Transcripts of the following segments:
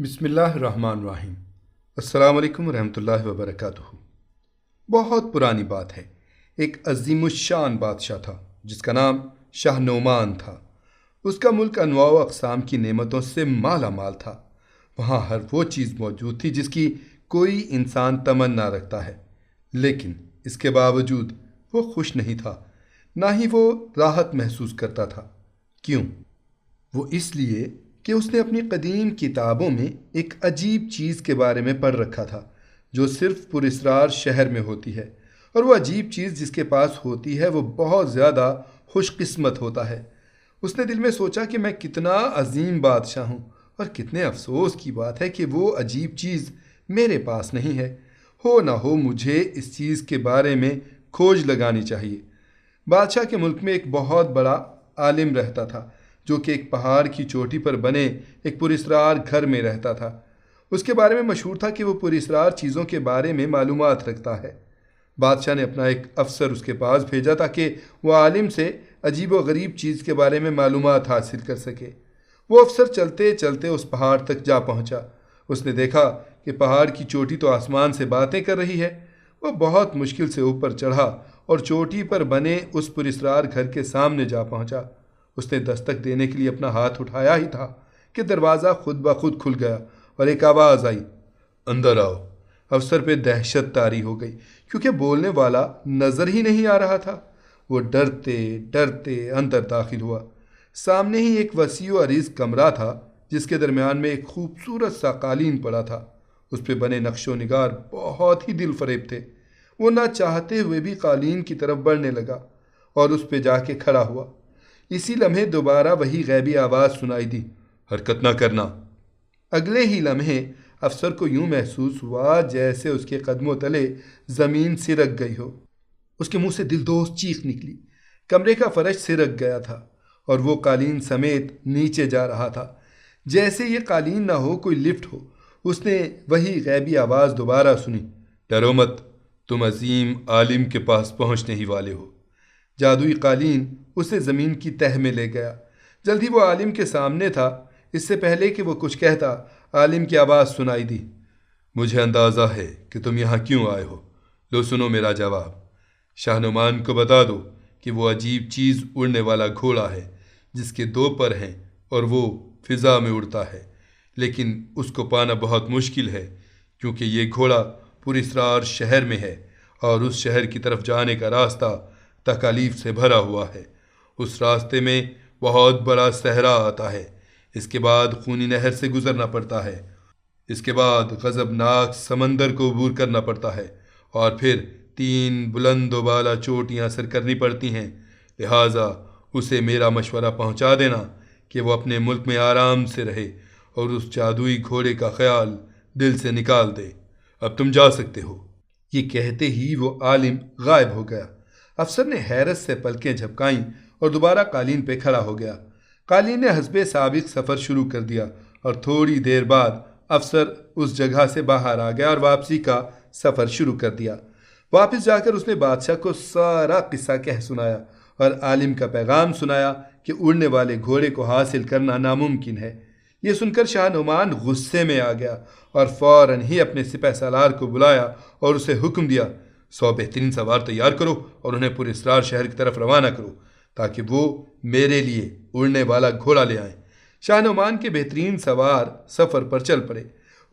بسم اللہ الرحمن الرحیم۔ السلام علیکم ورحمۃ اللہ وبرکاتہ۔ بہت پرانی بات ہے، ایک عظیم الشان بادشاہ تھا جس کا نام شاہ نعمان تھا۔ اس کا ملک انواع و اقسام کی نعمتوں سے مالا مال تھا۔ وہاں ہر وہ چیز موجود تھی جس کی کوئی انسان تمنا رکھتا ہے، لیکن اس کے باوجود وہ خوش نہیں تھا، نہ ہی وہ راحت محسوس کرتا تھا۔ کیوں؟ وہ اس لیے کہ اس نے اپنی قدیم کتابوں میں ایک عجیب چیز کے بارے میں پڑھ رکھا تھا جو صرف پراسرار شہر میں ہوتی ہے، اور وہ عجیب چیز جس کے پاس ہوتی ہے وہ بہت زیادہ خوش قسمت ہوتا ہے۔ اس نے دل میں سوچا کہ میں کتنا عظیم بادشاہ ہوں، اور کتنے افسوس کی بات ہے کہ وہ عجیب چیز میرے پاس نہیں ہے۔ ہو نہ ہو مجھے اس چیز کے بارے میں کھوج لگانی چاہیے۔ بادشاہ کے ملک میں ایک بہت بڑا عالم رہتا تھا جو کہ ایک پہاڑ کی چوٹی پر بنے ایک پراسرار گھر میں رہتا تھا۔ اس کے بارے میں مشہور تھا کہ وہ پراسرار چیزوں کے بارے میں معلومات رکھتا ہے۔ بادشاہ نے اپنا ایک افسر اس کے پاس بھیجا تاکہ وہ عالم سے عجیب و غریب چیز کے بارے میں معلومات حاصل کر سکے۔ وہ افسر چلتے چلتے اس پہاڑ تک جا پہنچا۔ اس نے دیکھا کہ پہاڑ کی چوٹی تو آسمان سے باتیں کر رہی ہے۔ وہ بہت مشکل سے اوپر چڑھا اور چوٹی پر بنے اس پراسرار گھر کے سامنے جا پہنچا۔ اس نے دستک دینے کے لیے اپنا ہاتھ اٹھایا ہی تھا کہ دروازہ خود بخود کھل گیا اور ایک آواز آئی، اندر آؤ۔ افسر پہ دہشت طاری ہو گئی کیونکہ بولنے والا نظر ہی نہیں آ رہا تھا۔ وہ ڈرتے ڈرتے اندر داخل ہوا۔ سامنے ہی ایک وسیع و عریض کمرہ تھا جس کے درمیان میں ایک خوبصورت سا قالین پڑا تھا۔ اس پہ بنے نقش و نگار بہت ہی دل فریب تھے۔ وہ نہ چاہتے ہوئے بھی قالین کی طرف بڑھنے لگا اور اس پہ جا کے کھڑا ہوا۔ اسی لمحے دوبارہ وہی غیبی آواز سنائی دی، حرکت نہ کرنا۔ اگلے ہی لمحے افسر کو یوں محسوس ہوا جیسے اس کے قدموں تلے زمین سرک گئی ہو۔ اس کے منہ سے دلدوز چیخ نکلی۔ کمرے کا فرش سرک گیا تھا اور وہ قالین سمیت نیچے جا رہا تھا۔ جیسے یہ قالین نہ ہو کوئی لفٹ ہو، اس نے وہی غیبی آواز دوبارہ سنی، ڈرو مت، تم عظیم عالم کے پاس پہنچنے ہی والے ہو۔ جادوئی قالین اسے زمین کی تہہ میں لے گیا۔ جلد ہی وہ عالم کے سامنے تھا۔ اس سے پہلے کہ وہ کچھ کہتا، عالم کی آواز سنائی دی، مجھے اندازہ ہے کہ تم یہاں کیوں آئے ہو۔ لو سنو میرا جواب۔ شاہ نعمان کو بتا دو کہ وہ عجیب چیز اڑنے والا گھوڑا ہے جس کے 2 پر ہیں اور وہ فضا میں اڑتا ہے، لیکن اس کو پانا بہت مشکل ہے کیونکہ یہ گھوڑا پراسرار شہر میں ہے اور اس شہر کی طرف جانے کا راستہ تکالیف سے بھرا ہوا ہے۔ اس راستے میں بہت بڑا صحرا آتا ہے، اس کے بعد خونی نہر سے گزرنا پڑتا ہے، اس کے بعد غضبناک سمندر کو عبور کرنا پڑتا ہے، اور پھر 3 بلند و بالا چوٹیاں سر کرنی پڑتی ہیں۔ لہٰذا اسے میرا مشورہ پہنچا دینا کہ وہ اپنے ملک میں آرام سے رہے اور اس جادوئی گھوڑے کا خیال دل سے نکال دے۔ اب تم جا سکتے ہو۔ یہ کہتے ہی وہ عالم غائب ہو گیا۔ افسر نے حیرت سے پلکیں جھپکائیں اور دوبارہ قالین پہ کھڑا ہو گیا۔ قالین نے حسب سابق سفر شروع کر دیا اور تھوڑی دیر بعد افسر اس جگہ سے باہر آ گیا اور واپسی کا سفر شروع کر دیا۔ واپس جا کر اس نے بادشاہ کو سارا قصہ کہہ سنایا اور عالم کا پیغام سنایا کہ اڑنے والے گھوڑے کو حاصل کرنا ناممکن ہے۔ یہ سن کر شاہ نعمان غصے میں آ گیا اور فوراً ہی اپنے سپہ سالار کو بلایا اور اسے حکم دیا، 100 بہترین سوار تیار کرو اور انہیں پراسرار شہر کی طرف روانہ کرو تاکہ وہ میرے لیے اڑنے والا گھوڑا لے آئیں۔ شاہ نعمان کے بہترین سوار سفر پر چل پڑے۔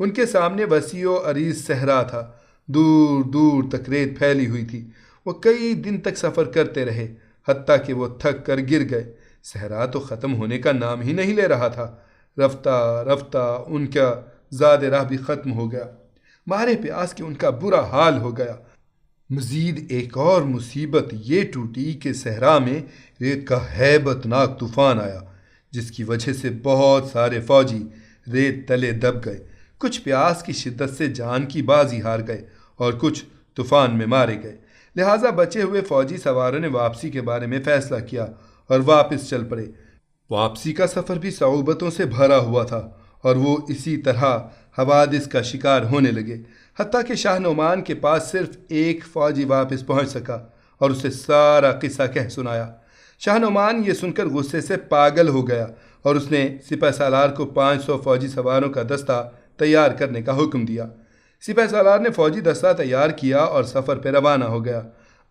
ان کے سامنے وسیع و عریض صحرا تھا، دور دور تک ریت پھیلی ہوئی تھی۔ وہ کئی دن تک سفر کرتے رہے حتیٰ کہ وہ تھک کر گر گئے۔ صحرا تو ختم ہونے کا نام ہی نہیں لے رہا تھا۔ رفتہ رفتہ ان کا زاد راہ بھی ختم ہو گیا۔ مارے پیاس کے ان کا برا حال ہو گیا۔ مزید ایک اور مصیبت یہ ٹوٹی کہ صحرا میں ریت کا ہیبت ناک طوفان آیا جس کی وجہ سے بہت سارے فوجی ریت تلے دب گئے۔ کچھ پیاس کی شدت سے جان کی بازی ہار گئے اور کچھ طوفان میں مارے گئے۔ لہٰذا بچے ہوئے فوجی سواروں نے واپسی کے بارے میں فیصلہ کیا اور واپس چل پڑے۔ واپسی کا سفر بھی صعوبتوں سے بھرا ہوا تھا اور وہ اسی طرح حوادث کا شکار ہونے لگے حتیٰ کہ شاہ نعمان کے پاس صرف ایک فوجی واپس پہنچ سکا اور اسے سارا قصہ کہہ سنایا۔ شاہ نعمان یہ سن کر غصے سے پاگل ہو گیا اور اس نے سپہ سالار کو 500 فوجی سواروں کا دستہ تیار کرنے کا حکم دیا۔ سپہ سالار نے فوجی دستہ تیار کیا اور سفر پہ روانہ ہو گیا۔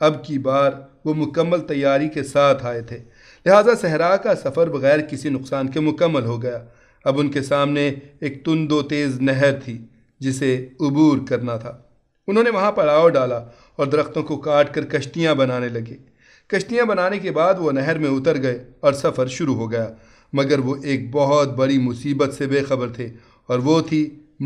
اب کی بار وہ مکمل تیاری کے ساتھ آئے تھے، لہٰذا صحرا کا سفر بغیر کسی نقصان کے مکمل ہو گیا۔ اب ان کے سامنے ایک تند و تیز نہر تھی جسے عبور کرنا تھا۔ انہوں نے وہاں پڑاؤ ڈالا اور درختوں کو کاٹ کر کشتیاں بنانے لگے۔ کشتیاں بنانے کے بعد وہ نہر میں اتر گئے اور سفر شروع ہو گیا، مگر وہ ایک بہت بڑی مصیبت سے بے خبر تھے، اور وہ تھی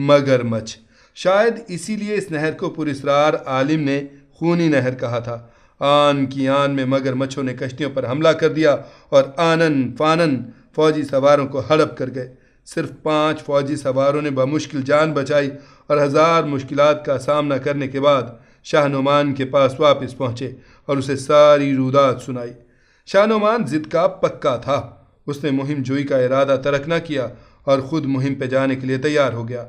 مگر مچھ۔ شاید اسی لیے اس نہر کو پراسرار عالم نے خونی نہر کہا تھا۔ آن کی آن میں مگر مچھوں نے کشتیوں پر حملہ کر دیا اور آنن فانن فوجی سواروں کو ہڑپ کر گئے۔ صرف 5 فوجی سواروں نے بمشکل جان بچائی اور 1000 مشکلات کا سامنا کرنے کے بعد شاہ نعمان کے پاس واپس پہنچے اور اسے ساری رودات سنائی۔ شاہ نعمان ضد کا پکا تھا۔ اس نے مہم جوئی کا ارادہ ترک نہ کیا اور خود مہم پہ جانے کے لیے تیار ہو گیا۔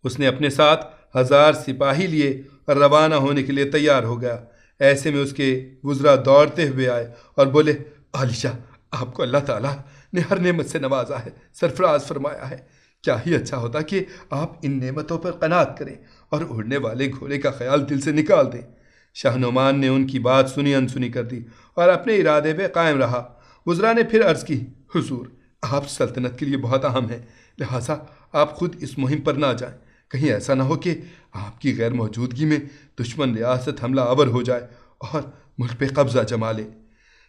اس نے اپنے ساتھ 1000 سپاہی لیے اور روانہ ہونے کے لیے تیار ہو گیا۔ ایسے میں اس کے وزراء دوڑتے ہوئے آئے اور بولے، عالی شاہ، آپ کو اللہ تعالیٰ نے ہر نعمت سے نوازا ہے، سرفراز فرمایا ہے۔ کیا ہی اچھا ہوتا کہ آپ ان نعمتوں پر قناعت کریں اور اڑنے والے گھوڑے کا خیال دل سے نکال دیں۔ شاہ نعمان نے ان کی بات سنی انسنی کر دی اور اپنے ارادے پہ قائم رہا۔ وزراء نے پھر عرض کی، حضور، آپ سلطنت کے لیے بہت اہم ہیں، لہٰذا آپ خود اس مہم پر نہ جائیں۔ کہیں ایسا نہ ہو کہ آپ کی غیر موجودگی میں دشمن ریاست حملہ آور ہو جائے اور ملک پہ قبضہ جما لے۔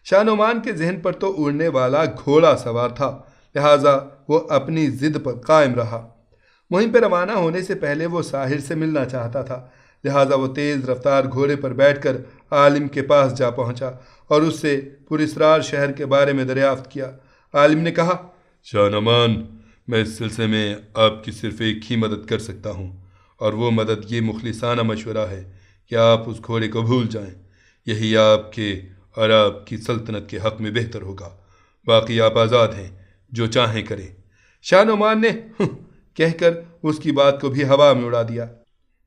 شاہ نعمان کے ذہن پر تو اڑنے والا گھوڑا سوار تھا، لہٰذا وہ اپنی ضد پر قائم رہا۔ مہم پہ روانہ ہونے سے پہلے وہ ساحر سے ملنا چاہتا تھا، لہٰذا وہ تیز رفتار گھوڑے پر بیٹھ کر عالم کے پاس جا پہنچا اور اس سے پراسرار شہر کے بارے میں دریافت کیا۔ عالم نے کہا، شاہ نعمان، میں اس سلسلے میں آپ کی صرف ایک ہی مدد کر سکتا ہوں، اور وہ مدد یہ مخلصانہ مشورہ ہے کہ آپ اس گھوڑے کو بھول جائیں۔ یہی آپ کے اور آپ کی سلطنت کے حق میں بہتر ہوگا۔ باقی آپ آزاد ہیں، جو چاہیں کریں۔ شاہ نعمان نے کہہ کر اس کی بات کو بھی ہوا میں اڑا دیا۔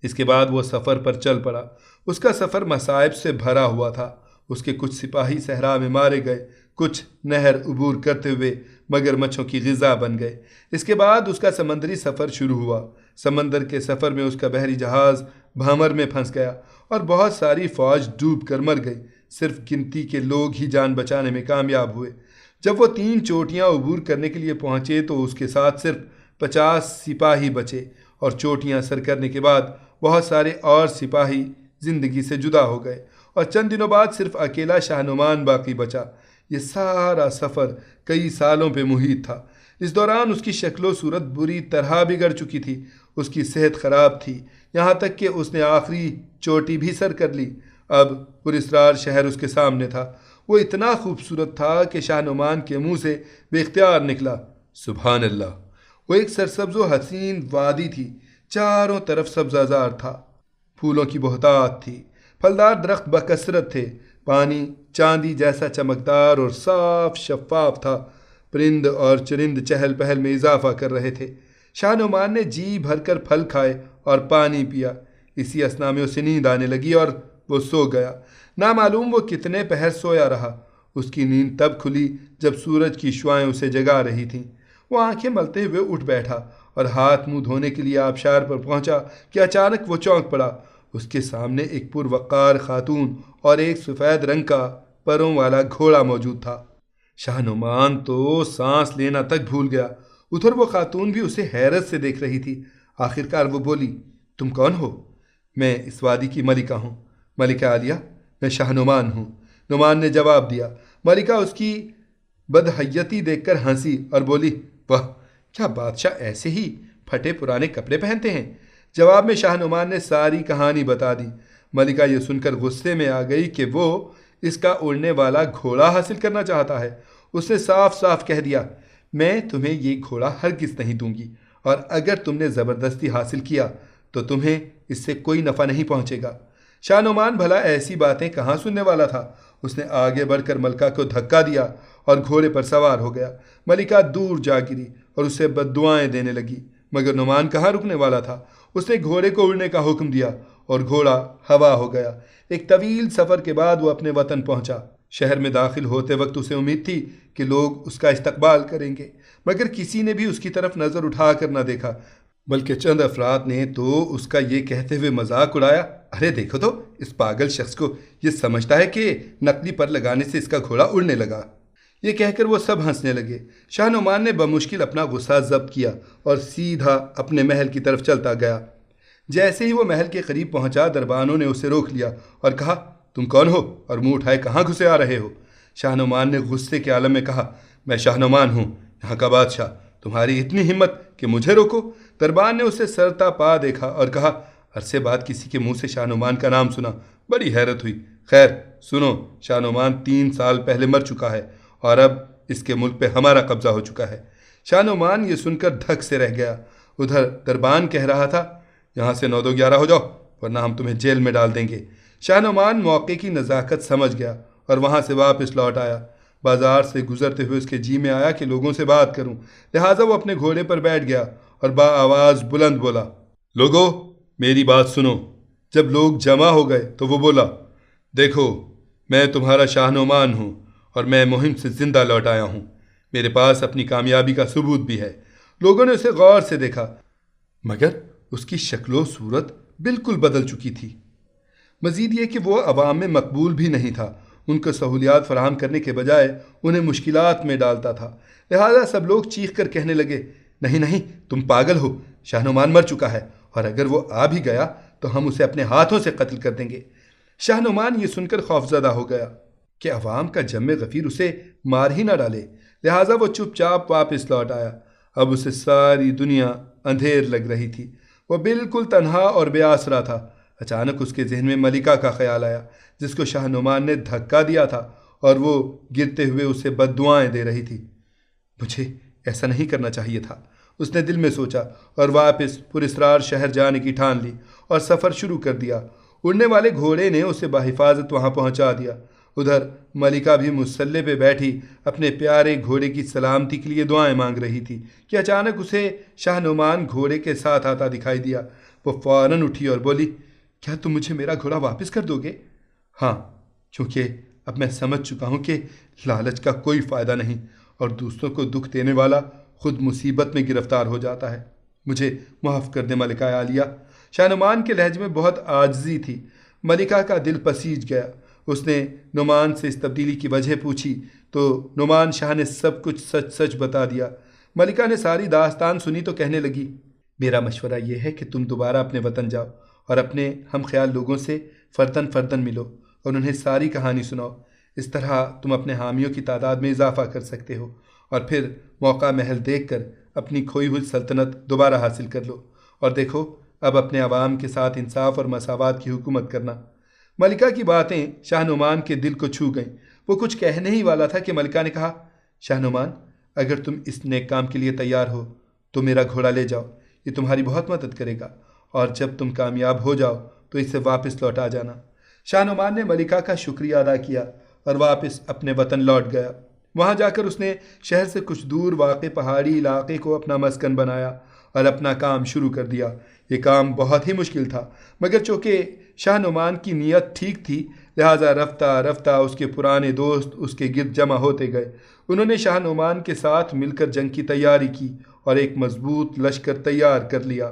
اس کے بعد وہ سفر پر چل پڑا۔ اس کا سفر مصائب سے بھرا ہوا تھا۔ اس کے کچھ سپاہی صحرا میں مارے گئے، کچھ نہر عبور کرتے ہوئے مگر مچھوں کی غذا بن گئے۔ اس کے بعد اس کا سمندری سفر شروع ہوا۔ سمندر کے سفر میں اس کا بحری جہاز بھامر میں پھنس گیا اور بہت ساری فوج ڈوب کر مر گئی۔ صرف گنتی کے لوگ ہی جان بچانے میں کامیاب ہوئے۔ جب وہ 3 چوٹیاں عبور کرنے کے لیے پہنچے تو اس کے ساتھ صرف 50 سپاہی بچے، اور چوٹیاں سر کرنے کے بعد بہت سارے اور سپاہی زندگی سے جدا ہو گئے، اور چند دنوں بعد صرف اکیلا شاہ نعمان باقی بچا۔ یہ سارا سفر کئی سالوں پہ محیط تھا۔ اس دوران اس کی شکل و صورت بری طرح بگڑ چکی تھی۔ اس کی صحت خراب تھی، یہاں تک کہ اس نے آخری چوٹی بھی سر کر لی۔ اب پراسرار شہر اس کے سامنے تھا۔ وہ اتنا خوبصورت تھا کہ شاہ نعمان کے منہ سے بے اختیار نکلا، سبحان اللہ۔ وہ ایک سرسبز و حسین وادی تھی، چاروں طرف سبزہ زار تھا، پھولوں کی بہتات تھی، پھلدار درخت بکثرت تھے، پانی چاندی جیسا چمکدار اور صاف شفاف تھا، پرند اور چرند چہل پہل میں اضافہ کر رہے تھے۔ شاہ نعمان نے جی بھر کر پھل کھائے اور پانی پیا۔ اسی اثنا میں اسے نیند آنے لگی اور وہ سو گیا۔ نامعلوم وہ کتنے پہر سویا رہا۔ اس کی نیند تب کھلی جب سورج کی شعائیں اسے جگا رہی تھیں۔ وہ آنکھیں ملتے ہوئے اٹھ بیٹھا اور ہاتھ منہ دھونے کے لیے آبشار پر پہنچا کہ اچانک وہ چونک پڑا۔ اس کے سامنے ایک پروقار خاتون اور ایک سفید رنگ کا پروں والا گھوڑا موجود تھا۔ شاہ نعمان تو سانس لینا تک بھول گیا۔ ادھر وہ خاتون بھی اسے حیرت سے دیکھ رہی تھی۔ آخرکار وہ بولی، تم کون ہو؟ میں اس وادی کی ملکہ ہوں، ملکہ عالیہ، میں شاہ نعمان ہوں۔ نعمان نے جواب دیا۔ ملکہ اس کی بدحیتی دیکھ کر ہنسی اور بولی، واہ، کیا بادشاہ ایسے ہی پھٹے پرانے کپڑے پہنتے ہیں؟ جواب میں شاہ نعمان نے ساری کہانی بتا دی۔ ملکہ یہ سن کر غصے میں آ گئی کہ وہ اس کا اڑنے والا گھوڑا حاصل کرنا چاہتا ہے۔ اس نے صاف صاف کہہ دیا، میں تمہیں یہ گھوڑا ہرگز نہیں دوں گی، اور اگر تم نے زبردستی حاصل کیا تو تمہیں اس سے کوئی نفع نہیں پہنچے گا۔ شاہ نعمان بھلا ایسی باتیں کہاں سننے والا تھا؟ اس نے آگے بڑھ کر ملکہ کو دھکا دیا اور گھوڑے پر سوار ہو گیا۔ ملکہ دور جا گری اور اسے بد دعائیں دینے لگی، مگر نعمان کہاں رکنے والا تھا۔ اس نے گھوڑے کو اڑنے کا حکم دیا اور گھوڑا ہوا ہو گیا۔ ایک طویل سفر کے بعد وہ اپنے وطن پہنچا۔ شہر میں داخل ہوتے وقت اسے امید تھی کہ لوگ اس کا استقبال کریں گے، مگر کسی نے بھی اس کی طرف نظر اٹھا کر نہ دیکھا، بلکہ چند افراد نے تو اس کا یہ کہتے ہوئے مذاق اڑایا، ارے دیکھو تو اس پاگل شخص کو، یہ سمجھتا ہے کہ نقلی پر لگانے سے اس کا گھوڑا اڑنے لگا۔ یہ کہہ کر وہ سب ہنسنے لگے۔ شاہ نعمان نے بمشکل اپنا غصہ ضبط کیا اور سیدھا اپنے محل کی طرف چلتا گیا۔ جیسے ہی وہ محل کے قریب پہنچا، دربانوں نے اسے روک لیا اور کہا، تم کون ہو اور منہ اٹھائے کہاں گھسے آ رہے ہو؟ شاہ نعمان نے غصے کے عالم میں کہا، میں شاہ نعمان ہوں، یہاں کا بادشاہ، تمہاری اتنی ہمت کہ مجھے روکو؟ دربان نے اسے سرتا پا دیکھا اور کہا، عرصے بعد کسی کے منہ سے شاہ نعمان کا نام سنا، بڑی حیرت ہوئی۔ خیر سنو، شاہ نعمان 3 سال پہلے مر چکا ہے اور اب اس کے ملک پہ ہمارا قبضہ ہو چکا ہے۔ شاہ نعمان یہ سن کر دھک سے رہ گیا۔ ادھر دربان کہہ رہا تھا، یہاں سے 9 2 11 ہو جاؤ ورنہ ہم تمہیں جیل میں ڈال دیں گے۔ شاہ نعمان موقع کی نزاکت سمجھ گیا اور وہاں سے واپس لوٹ آیا۔ بازار سے گزرتے ہوئے اس کے جی میں آیا کہ لوگوں سے بات کروں، لہٰذا وہ اپنے گھوڑے پر بیٹھ گیا اور با آواز بلند بولا، لوگو میری بات سنو۔ جب لوگ جمع ہو گئے تو وہ بولا، دیکھو میں تمہارا شاہ نعمان ہوں اور میں مہم سے زندہ لوٹ آیا ہوں، میرے پاس اپنی کامیابی کا ثبوت بھی ہے۔ لوگوں نے اسے غور سے دیکھا مگر اس کی شکل و صورت بالکل بدل چکی تھی۔ مزید یہ کہ وہ عوام میں مقبول بھی نہیں تھا، ان کو سہولیات فراہم کرنے کے بجائے انہیں مشکلات میں ڈالتا تھا، لہذا سب لوگ چیخ کر کہنے لگے، نہیں نہیں تم پاگل ہو، شاہ نعمان مر چکا ہے اور اگر وہ آ بھی گیا تو ہم اسے اپنے ہاتھوں سے قتل کر دیں گے۔ شاہ نعمان یہ سن کر خوفزدہ ہو گیا کہ عوام کا جم غفیر اسے مار ہی نہ ڈالے، لہٰذا وہ چپ چاپ واپس لوٹ آیا۔ اب اسے ساری دنیا اندھیر لگ رہی تھی، وہ بالکل تنہا اور بے آسرا تھا۔ اچانک اس کے ذہن میں ملکہ کا خیال آیا، جس کو شاہ نعمان نے دھکا دیا تھا اور وہ گرتے ہوئے اسے بد دعائیں دے رہی تھی۔ مجھے ایسا نہیں کرنا چاہیے تھا، اس نے دل میں سوچا اور واپس پراسرار شہر جانے کی ٹھان لی اور سفر شروع کر دیا۔ اڑنے والے گھوڑے نے اسے بحفاظت وہاں پہنچا دیا۔ ادھر ملکہ بھی مسلح پہ بیٹھی اپنے پیارے گھوڑے کی سلامتی کے لیے دعائیں مانگ رہی تھی کہ اچانک اسے شاہ نعمان گھوڑے کے ساتھ آتا دکھائی دیا۔ وہ فوراً اٹھی اور بولی، کیا تم مجھے میرا گھوڑا واپس کر دو گے؟ ہاں، کیونکہ اب میں سمجھ چکا ہوں کہ لالچ کا کوئی فائدہ نہیں اور دوسروں کو دکھ دینے والا خود مصیبت میں گرفتار ہو جاتا ہے۔ مجھے معاف کر دے ملکہ عالیہ۔ شاہ نعمان کے لہجے میں بہت عاجزی تھی۔ ملکہ کا دل پسیج گیا۔ اس نے نعمان سے اس تبدیلی کی وجہ پوچھی تو نعمان شاہ نے سب کچھ سچ سچ بتا دیا۔ ملکہ نے ساری داستان سنی تو کہنے لگی، میرا مشورہ یہ ہے کہ تم دوبارہ اپنے وطن جاؤ اور اپنے ہم خیال لوگوں سے فردن فردن ملو اور انہیں ساری کہانی سناؤ۔ اس طرح تم اپنے حامیوں کی تعداد میں اضافہ کر سکتے ہو اور پھر موقع محل دیکھ کر اپنی کھوئی ہوئی سلطنت دوبارہ حاصل کر لو، اور دیکھو اب اپنے عوام کے ساتھ انصاف اور مساوات کی حکومت کرنا۔ ملکہ کی باتیں شاہ نعمان کے دل کو چھو گئیں۔ وہ کچھ کہنے ہی والا تھا کہ ملکہ نے کہا، شاہ نعمان اگر تم اس نیک کام کے لیے تیار ہو تو میرا گھوڑا لے جاؤ، یہ تمہاری بہت مدد کرے گا، اور جب تم کامیاب ہو جاؤ تو اسے واپس لوٹا جانا۔ شاہ نعمان نے ملکہ کا شکریہ ادا کیا اور واپس اپنے وطن لوٹ گیا۔ وہاں جا کر اس نے شہر سے کچھ دور واقع پہاڑی علاقے کو اپنا مسکن بنایا اور اپنا کام شروع کر دیا۔ یہ کام بہت ہی مشکل تھا، مگر چونکہ شاہ نعمان کی نیت ٹھیک تھی لہٰذا رفتہ رفتہ اس کے پرانے دوست اس کے گرد جمع ہوتے گئے۔ انہوں نے شاہ نعمان کے ساتھ مل کر جنگ کی تیاری کی اور ایک مضبوط لشکر تیار کر لیا۔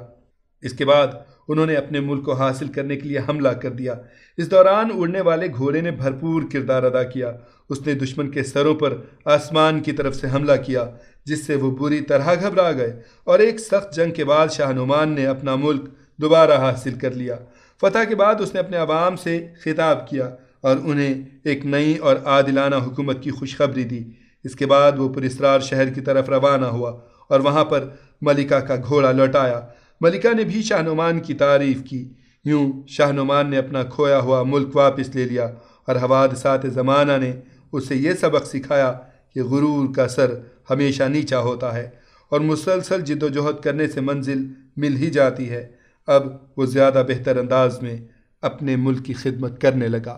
اس کے بعد انہوں نے اپنے ملک کو حاصل کرنے کے لیے حملہ کر دیا۔ اس دوران اڑنے والے گھوڑے نے بھرپور کردار ادا کیا۔ اس نے دشمن کے سروں پر آسمان کی طرف سے حملہ کیا، جس سے وہ بری طرح گھبرا گئے، اور ایک سخت جنگ کے بعد شاہ نعمان نے اپنا ملک دوبارہ حاصل کر لیا۔ فتح کے بعد اس نے اپنے عوام سے خطاب کیا اور انہیں ایک نئی اور عادلانہ حکومت کی خوشخبری دی۔ اس کے بعد وہ پراسرار شہر کی طرف روانہ ہوا اور وہاں پر ملکہ کا گھوڑا لوٹایا۔ ملکہ نے بھی شاہ نعمان کی تعریف کی۔ یوں شاہ نعمان نے اپنا کھویا ہوا ملک واپس لے لیا، اور حوادثات زمانہ نے اسے یہ سبق سکھایا کہ غرور کا سر ہمیشہ نیچا ہوتا ہے اور مسلسل جد و جہد کرنے سے منزل مل ہی جاتی ہے۔ اب وہ زیادہ بہتر انداز میں اپنے ملک کی خدمت کرنے لگا۔